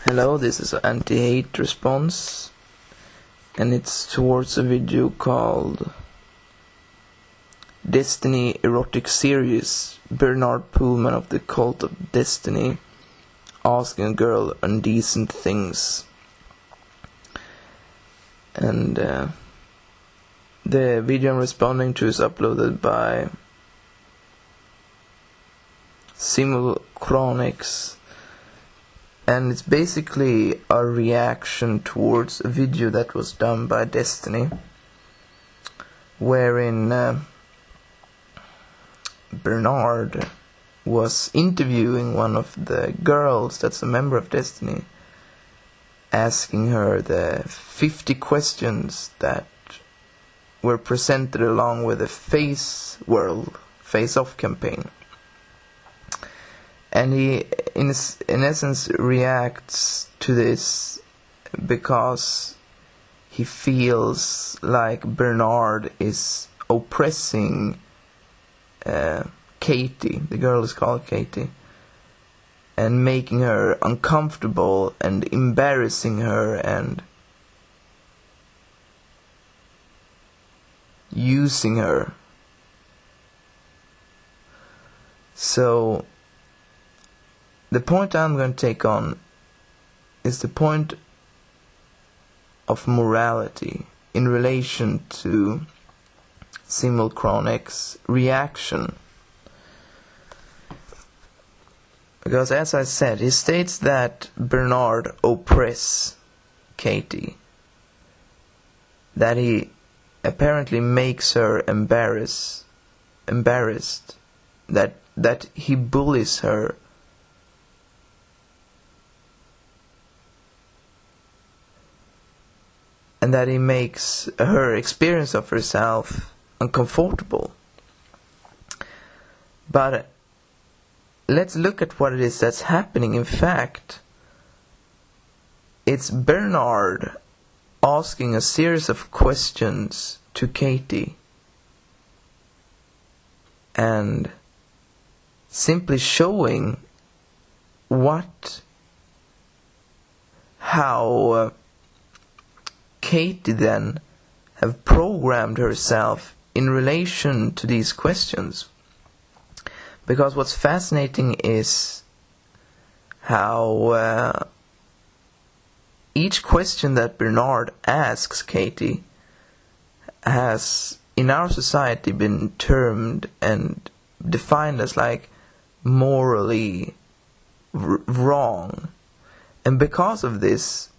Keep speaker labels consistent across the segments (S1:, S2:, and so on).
S1: Hello, this is an anti-hate response, and it's towards a video called Desteni Erotic Series, Bernard Poolman of the Cult of Destiny asking a girl indecent things. And the video I'm responding to is uploaded by Simulcronix, and it's basically a reaction towards a video that was done by Destiny, wherein Bernard was interviewing one of the girls that's a member of Destiny, asking her the 50 questions that were presented along with the Face-Off campaign. And he, in essence, reacts to this because he feels like Bernard is oppressing Katie, the girl is called Katie, and making her uncomfortable and embarrassing her and using her. So the point I'm going to take on is the point of morality in relation to Simulcronix's reaction. Because as I said, he states that Bernard oppresses Katie, that he apparently makes her embarrassed, that he bullies her, and that he makes her experience of herself uncomfortable. But let's look at what it is that's happening. In fact, it's Bernard asking a series of questions to Katie and simply showing how Katie then have programmed herself in relation to these questions. Because what's fascinating is how each question that Bernard asks Katie has in our society been termed and defined as like morally wrong. And because of this,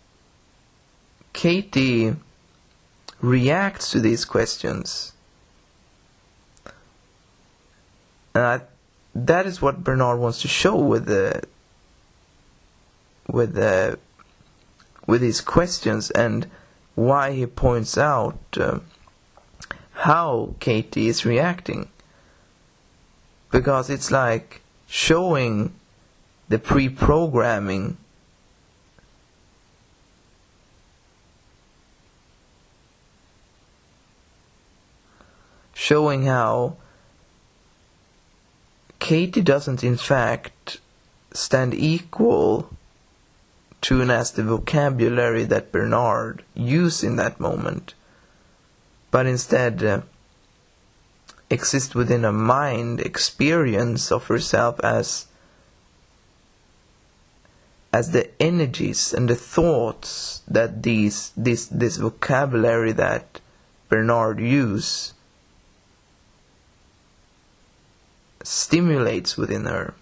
S1: Katie reacts to these questions. And that is what Bernard wants to show with these questions, and why he points out how Katie is reacting. Because it's like showing the pre-programming showing how Katie doesn't in fact stand equal to the vocabulary that Bernard used in that moment, but instead exists within a mind experience of herself as the energies and the thoughts that this vocabulary that Bernard used stimulates within her.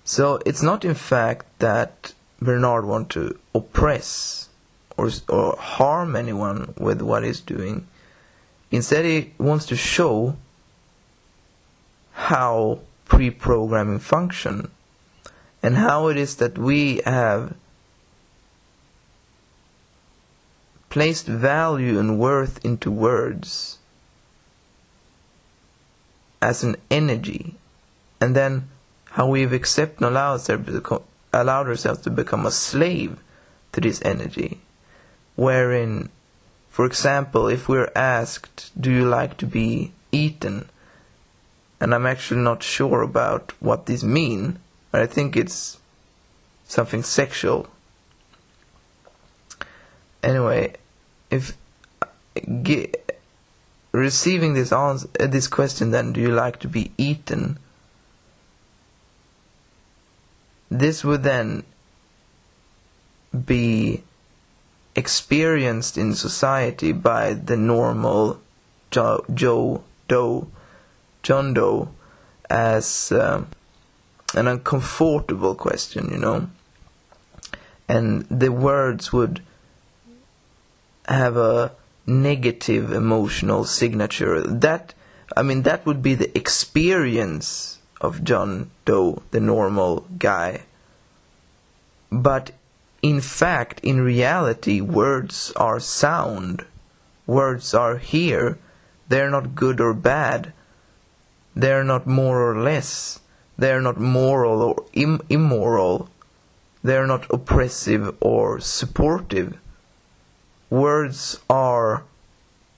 S1: So it's not in fact that Bernard wants to oppress or harm anyone with what he's doing. Instead, he wants to show how pre-programming function and how it is that we have placed value and worth into words as an energy, and then how we've accepted and allowed ourselves to become a slave to this energy, wherein, for example, if we're asked, do you like to be eaten? And I'm actually not sure about what this means, but I think it's something sexual. Anyway, if receiving this question, then, do you like to be eaten? This would then be experienced in society by the normal John Doe as an uncomfortable question, you know. And the words would have a negative emotional signature. That would be the experience of John Doe, the normal guy. But in fact, in reality, words are sound. Words are here. They're not good or bad. They're not more or less. They're not moral or immoral. They're not oppressive or supportive. Words are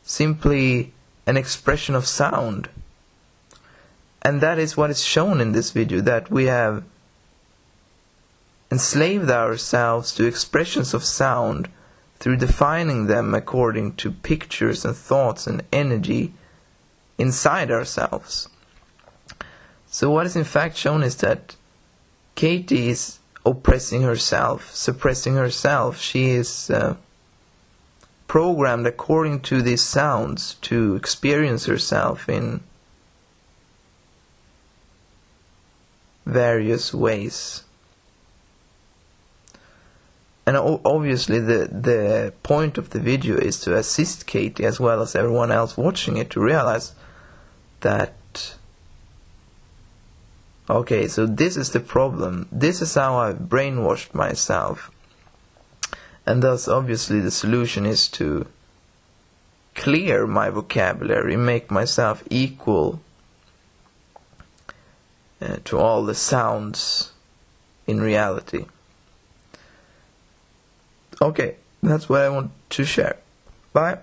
S1: simply an expression of sound. And that is what is shown in this video, that we have enslaved ourselves to expressions of sound through defining them according to pictures and thoughts and energy inside ourselves. So what is in fact shown is that Katie is oppressing herself, suppressing herself. She is programmed according to these sounds to experience herself in various ways. And obviously the point of the video is to assist Katie as well as everyone else watching it to realize that, okay, so this is the problem. This is how I've brainwashed myself. And thus, obviously, the solution is to clear my vocabulary, make myself equal to all the sounds in reality. Okay, that's what I want to share. Bye.